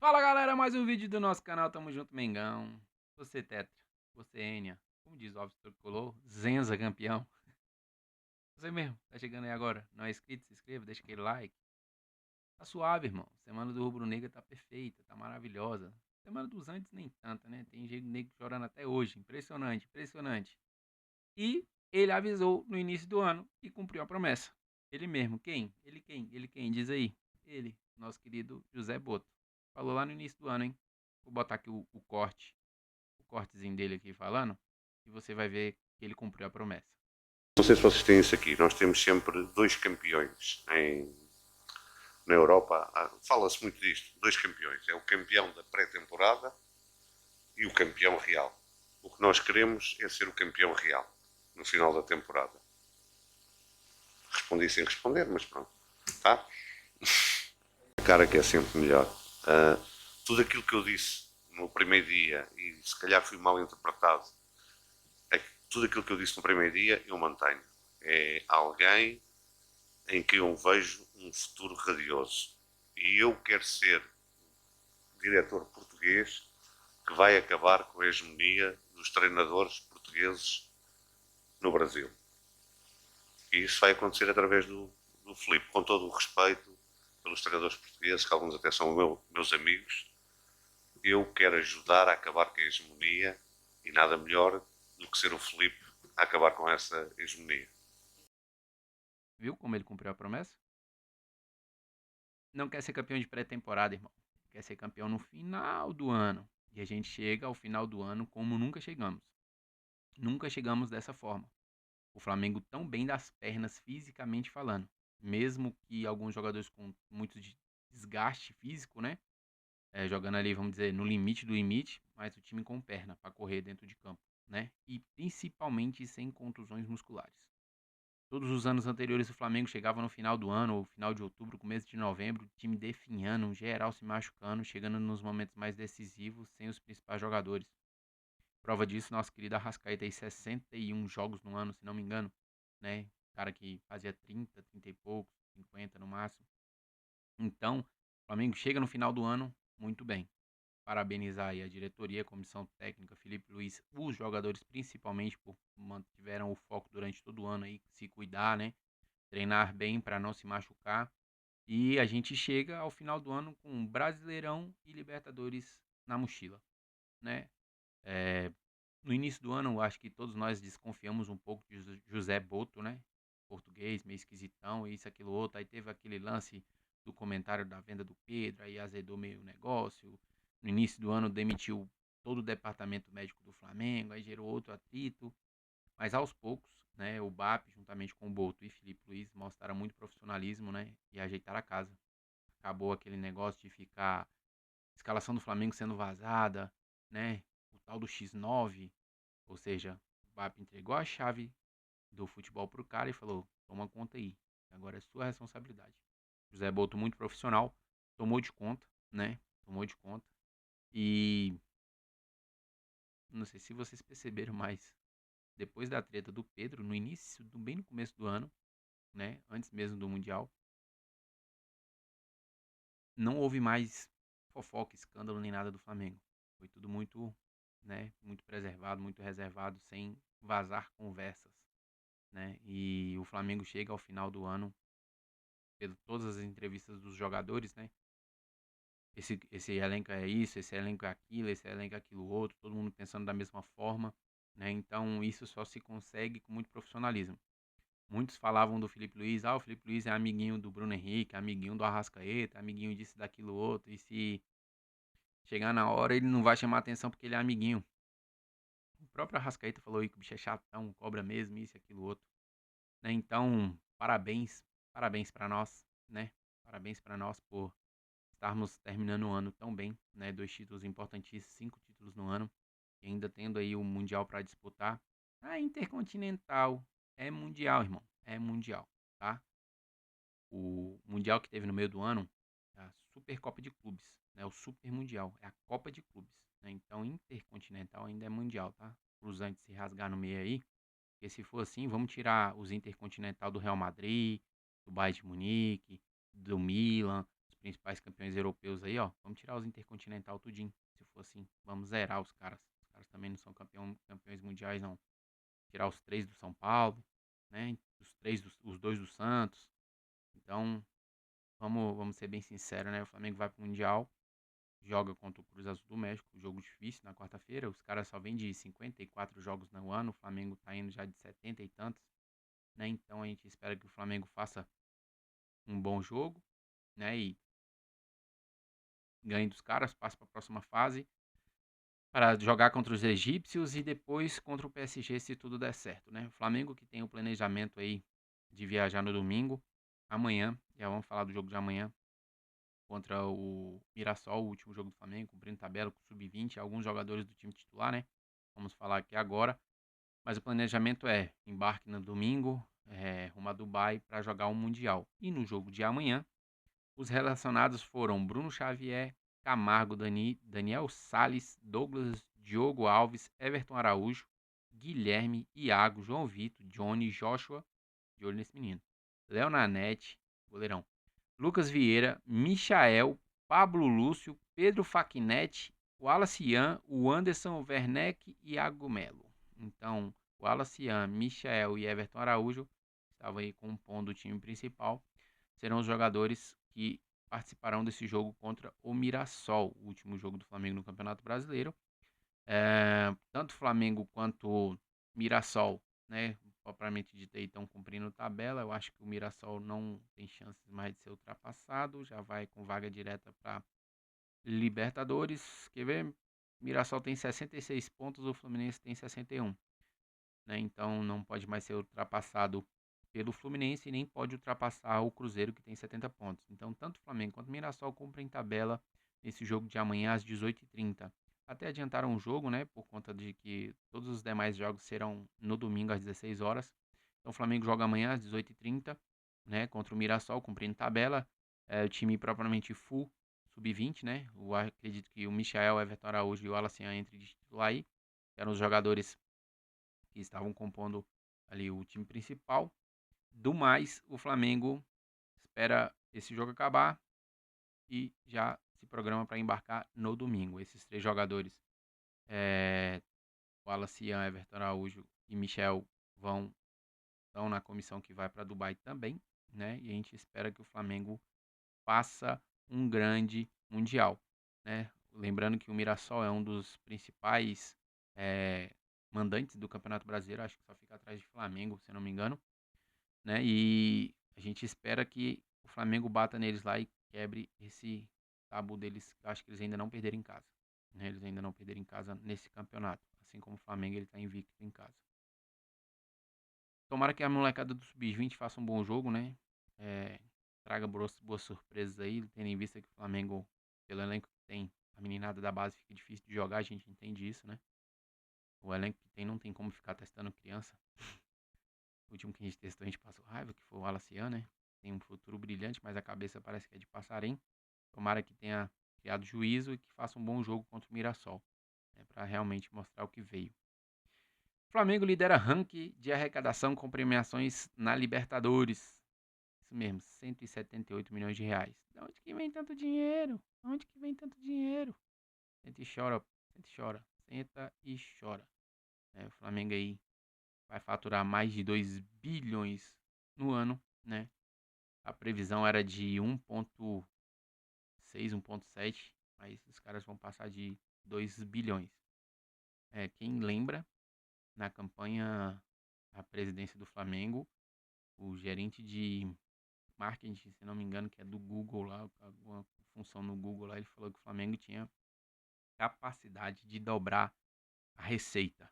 Fala galera, mais um vídeo do nosso canal, tamo junto Mengão. Você Tetra, você Enia, como diz o Alves Tricolor, Zenza campeão. Você mesmo, tá chegando aí agora, não é inscrito, se inscreva, deixa aquele like. Tá suave, irmão, semana do Rubro Negra tá perfeita, tá maravilhosa. Semana dos antes nem tanta, né, tem jeito negro chorando até hoje, impressionante, impressionante. E ele avisou no início do ano e cumpriu a promessa. Ele mesmo, quem? Ele quem? Ele quem? Diz aí. Ele, nosso querido José Boto. Falou lá no início do ano, hein? Vou botar aqui o cortezinho dele aqui falando, e você vai ver que ele cumpriu a promessa. Não sei se vocês têm isso aqui, nós temos sempre dois campeões na Europa. Fala-se muito disto, dois campeões. É o campeão da pré-temporada e o campeão real. O que nós queremos é ser o campeão real no final da temporada. Respondi sem responder, mas pronto. Tá? A cara que é sempre melhor. Uh, Tudo aquilo que eu disse no primeiro dia, e se calhar fui mal interpretado, tudo aquilo que eu disse no primeiro dia eu mantenho. É alguém em que eu vejo um futuro radioso. E eu quero ser diretor português que vai acabar com a hegemonia dos treinadores portugueses no Brasil. E isso vai acontecer através do Filipe, com todo o respeito pelos treinadores portugueses, que alguns até são meus amigos. Eu quero ajudar a acabar com a hegemonia e nada melhor do que ser o Filipe a acabar com essa hegemonia. Viu como ele cumpriu a promessa? Não quer ser campeão de pré-temporada, irmão. Quer ser campeão no final do ano. E a gente chega ao final do ano como nunca chegamos. Nunca chegamos dessa forma. O Flamengo tão bem das pernas fisicamente falando. Mesmo que alguns jogadores com muito desgaste físico, né? Jogando ali, vamos dizer, no limite do limite, mas o time com perna para correr dentro de campo, né? E principalmente sem contusões musculares. Todos os anos anteriores o Flamengo chegava no final do ano, ou final de outubro, começo de novembro, o time definhando, geral se machucando, chegando nos momentos mais decisivos sem os principais jogadores. Prova disso, nosso querido Arrascaeta aí 61 jogos no ano, se não me engano, né? Cara que fazia 30, 30 e poucos, 50 no máximo. Então, o Flamengo chega no final do ano muito bem. Parabenizar aí a diretoria, a comissão técnica, Felipe Luiz, os jogadores principalmente por mantiveram o foco durante todo o ano aí, se cuidar, né? Treinar bem para não se machucar. E a gente chega ao final do ano com Brasileirão e Libertadores na mochila, né? É, no início do ano, acho que todos nós desconfiamos um pouco de José Boto, né? Português, meio esquisitão, isso, aquilo, outro. Aí teve aquele lance do comentário da venda do Pedro, aí azedou meio o negócio. No início do ano, demitiu todo o departamento médico do Flamengo, aí gerou outro atrito. Mas aos poucos, né, o BAP, juntamente com o Boto e Felipe Luiz, mostraram muito profissionalismo, né? E ajeitaram a casa. Acabou aquele negócio de ficar escalação do Flamengo sendo vazada, né? O tal do X9, ou seja, o BAP entregou a chave do futebol pro cara e falou: toma conta aí, agora é sua responsabilidade. José Boto, muito profissional, tomou de conta, né? Tomou de conta. E não sei se vocês perceberam, mas depois da treta do Pedro, no início, bem no começo do ano, né? Antes mesmo do Mundial, não houve mais fofoca, escândalo nem nada do Flamengo. Foi tudo muito, né, muito preservado, muito reservado, sem vazar conversas, né? E o Flamengo chega ao final do ano, pelo todas as entrevistas dos jogadores, né? Esse elenco é isso, esse elenco é aquilo, esse elenco é aquilo outro, todo mundo pensando da mesma forma, né? Então isso só se consegue com muito profissionalismo. Muitos falavam do Felipe Luiz, o Felipe Luiz é amiguinho do Bruno Henrique, amiguinho do Arrascaeta, amiguinho disso, daquilo outro, e se chegar na hora ele não vai chamar atenção porque ele é amiguinho. O próprio Arrascaeta falou aí que o bicho é chatão, cobra mesmo, isso e aquilo outro, né? Então, parabéns, parabéns para nós, né? Parabéns para nós por estarmos terminando o ano tão bem, né? 2 títulos importantíssimos, 5 títulos no ano, e ainda tendo aí o Mundial para disputar. A Intercontinental é mundial, irmão, é mundial, tá? O Mundial que teve no meio do ano é a Supercopa de Clubes, né? O Super Mundial, é a Copa de Clubes, né? Então, Intercontinental ainda é mundial, tá? Para os antes se rasgar no meio aí, porque se for assim, vamos tirar os Intercontinental do Real Madrid, do Bayern de Munique, do Milan, os principais campeões europeus aí, ó. Vamos tirar os Intercontinental tudinho. Se for assim, vamos zerar os caras. Os caras também não são campeões mundiais, não. Tirar os 3 do São Paulo, né? Os 2 do Santos. Então, vamos ser bem sinceros, né? O Flamengo vai pro Mundial, joga contra o Cruz Azul do México, jogo difícil na quarta-feira. Os caras só vêm de 54 jogos no ano, o Flamengo tá indo já de 70 e tantos, né? Então a gente espera que o Flamengo faça um bom jogo, né? E ganhe dos caras, passe para a próxima fase para jogar contra os egípcios e depois contra o PSG se tudo der certo, né? O Flamengo que tem o planejamento aí de viajar no domingo, amanhã, já vamos falar do jogo de amanhã contra o Mirassol, o último jogo do Flamengo, cumprindo tabela com o sub-20, alguns jogadores do time titular, né? Vamos falar aqui agora, mas o planejamento é embarque no domingo, rumo a Dubai para jogar o Mundial. E no jogo de amanhã, os relacionados foram Bruno Xavier, Camargo, Daniel Sales, Douglas, Diogo Alves, Everton Araújo, Guilherme, Iago, João Vitor, Johnny, Joshua, de olho nesse menino, Léo Nanete, goleirão, Lucas Vieira, Michael, Pablo Lúcio, Pedro Faquinetti, Wallace Ian, o Anderson Werneck e Iago Melo. Então, Wallace Ian, Michael e Everton Araújo estavam aí compondo o time principal. Serão os jogadores que participarão desse jogo contra o Mirassol, o último jogo do Flamengo no Campeonato Brasileiro. Tanto Flamengo quanto Mirassol, né, propriamente dito aí, estão cumprindo tabela. Eu acho que o Mirassol não tem chances mais de ser ultrapassado, já vai com vaga direta para Libertadores. Quer ver? Mirassol tem 66 pontos, o Fluminense tem 61, né? Então não pode mais ser ultrapassado pelo Fluminense e nem pode ultrapassar o Cruzeiro, que tem 70 pontos. Então tanto o Flamengo quanto o Mirassol cumprem tabela nesse jogo de amanhã às 18h30. Até adiantaram o jogo, né, por conta de que todos os demais jogos serão no domingo às 16 horas. Então o Flamengo joga amanhã às 18h30, né, contra o Mirassol, cumprindo tabela. O time propriamente full, sub-20, né? Eu acredito que o Michael, Everton Araújo e o Alacian entre de titular aí. Eram os jogadores que estavam compondo ali o time principal. Do mais, o Flamengo espera esse jogo acabar e já se programa para embarcar no domingo. Esses 3 jogadores, Wallace, Ian, Everton Araújo e Michel, estão na comissão que vai para Dubai também, né? E a gente espera que o Flamengo faça um grande Mundial, né? Lembrando que o Mirassol é um dos principais mandantes do Campeonato Brasileiro, acho que só fica atrás de Flamengo, se não me engano, né? E a gente espera que o Flamengo bata neles lá e quebre esse tabu deles. Acho que eles ainda não perderam em casa, né? Eles ainda não perderam em casa nesse campeonato, assim como o Flamengo ele tá invicto em casa. Tomara que a molecada do Sub-20 faça um bom jogo, né? Traga boas surpresas aí, tendo em vista que o Flamengo, pelo elenco que tem, a meninada da base fica difícil de jogar, a gente entende isso, né? O elenco que tem não tem como ficar testando criança. O último que a gente testou, a gente passou raiva, que foi o Alacian, né? Tem um futuro brilhante, mas a cabeça parece que é de passarinho. Tomara que tenha criado juízo e que faça um bom jogo contra o Mirassol, né? Para realmente mostrar o que veio. O Flamengo lidera ranking de arrecadação com premiações na Libertadores. Isso mesmo, 178 milhões de reais. De onde que vem tanto dinheiro? De onde que vem tanto dinheiro? Senta e chora, senta e chora, senta e chora. O Flamengo aí vai faturar mais de 2 bilhões no ano, né? A previsão era de 1,6, 1,7, mas os caras vão passar de 2 bilhões. Quem lembra, na campanha a presidência do Flamengo, o gerente de marketing, se não me engano, que é do Google lá, alguma função no Google lá, ele falou que o Flamengo tinha capacidade de dobrar a receita.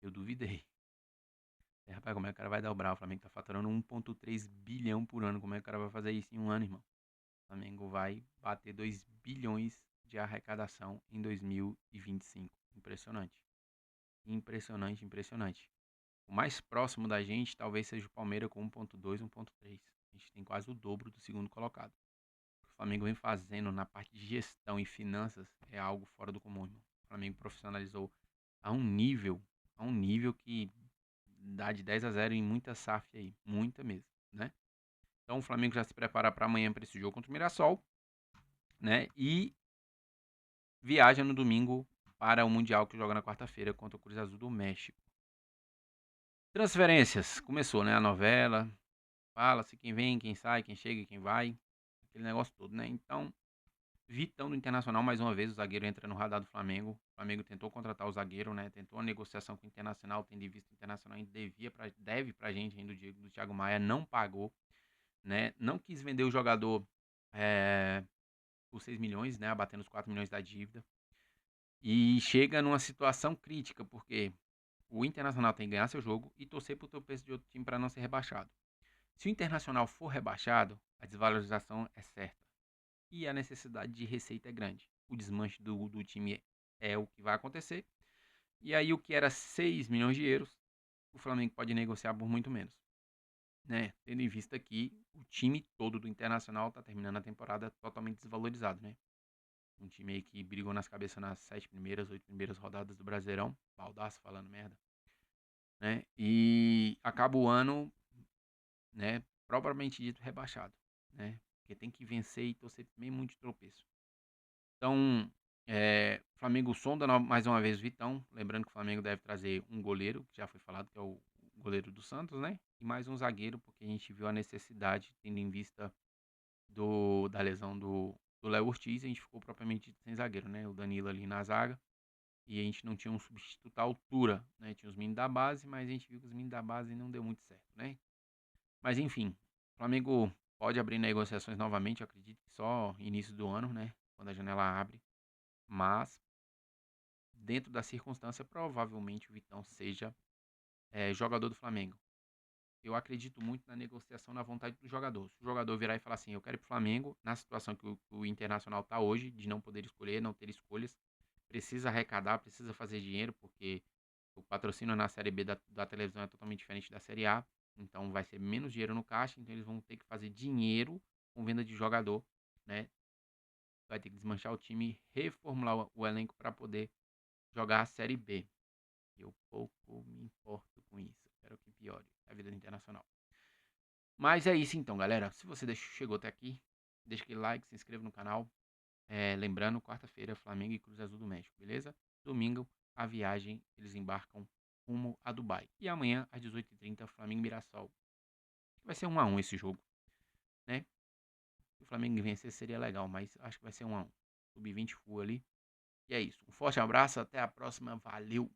Eu duvidei. Rapaz, como é que o cara vai dobrar? O Flamengo tá faturando 1,3 bilhão por ano. Como é que o cara vai fazer isso em um ano, irmão? O Flamengo vai bater 2 bilhões de arrecadação em 2025. Impressionante. Impressionante, impressionante. O mais próximo da gente talvez seja o Palmeiras com 1,2, 1,3. A gente tem quase o dobro do segundo colocado. O que o Flamengo vem fazendo na parte de gestão e finanças é algo fora do comum, irmão. O Flamengo profissionalizou a um nível que dá de 10-0 em muita SAF aí, muita mesmo, né? Então o Flamengo já se prepara para amanhã para esse jogo contra o Mirassol. né? E viaja no domingo para o Mundial que joga na quarta-feira contra o Cruz Azul do México. Transferências. Começou, né? A novela. Fala-se quem vem, quem sai, quem chega, quem vai. Aquele negócio todo, né? Então, Vitão do Internacional, mais uma vez, o zagueiro entra no radar do Flamengo. O Flamengo tentou contratar o zagueiro, né? Tentou a negociação com o Internacional, tendo em vista que o Internacional ainda deve pra gente ainda do Thiago Maia, não pagou, né? Não quis vender o jogador por 6 milhões, né? Abatendo os 4 milhões da dívida. E chega numa situação crítica, porque o Internacional tem que ganhar seu jogo e torcer pro tropeço de outro time para não ser rebaixado. Se o Internacional for rebaixado, a desvalorização é certa. E a necessidade de receita é grande. O desmanche do time é o que vai acontecer. E aí o que era 6 milhões de euros, o Flamengo pode negociar por muito menos. Né? Tendo em vista que o time todo do Internacional está terminando a temporada totalmente desvalorizado. Né? Um time aí que brigou nas cabeças nas 7 primeiras, 8 primeiras rodadas do Brasileirão. Baldaço falando merda. Né? E acaba o ano, né, propriamente dito, rebaixado. Né? Porque tem que vencer e torcer mesmo muito de tropeço. Então, o Flamengo sonda mais uma vez o Vitão. Lembrando que o Flamengo deve trazer um goleiro, que já foi falado, que é o goleiro do Santos, né? E mais um zagueiro, porque a gente viu a necessidade, tendo em vista da lesão do Léo Ortiz, a gente ficou propriamente sem zagueiro, né? O Danilo ali na zaga. E a gente não tinha um substituto à altura, né? Tinha os meninos da base, mas a gente viu que os meninos da base não deu muito certo, né? Mas enfim, o Flamengo pode abrir negociações novamente, eu acredito que só início do ano, né? Quando a janela abre. Mas, dentro da circunstância, provavelmente o Vitão seja jogador do Flamengo. Eu acredito muito na negociação, na vontade do jogador. Se o jogador virar e falar assim, eu quero ir pro Flamengo, na situação que o Internacional está hoje, de não poder escolher, não ter escolhas, precisa arrecadar, precisa fazer dinheiro, porque o patrocínio na Série B da televisão é totalmente diferente da Série A, então vai ser menos dinheiro no caixa, então eles vão ter que fazer dinheiro com venda de jogador, né? Vai ter que desmanchar o time, reformular o elenco para poder jogar a Série B. Eu pouco me importo com isso. Espero que piore a vida do Internacional. Mas é isso então, galera. Se você chegou até aqui, deixa aquele like, se inscreva no canal. Lembrando, quarta-feira, Flamengo e Cruz Azul do México, beleza? Domingo, a viagem, eles embarcam rumo a Dubai. E amanhã, às 18h30, Flamengo e Mirassol. Vai ser 1-1 esse jogo, né? Se o Flamengo vencer seria legal, mas acho que vai ser 1-1. Sub-20 full ali. E é isso. Um forte abraço, até a próxima. Valeu!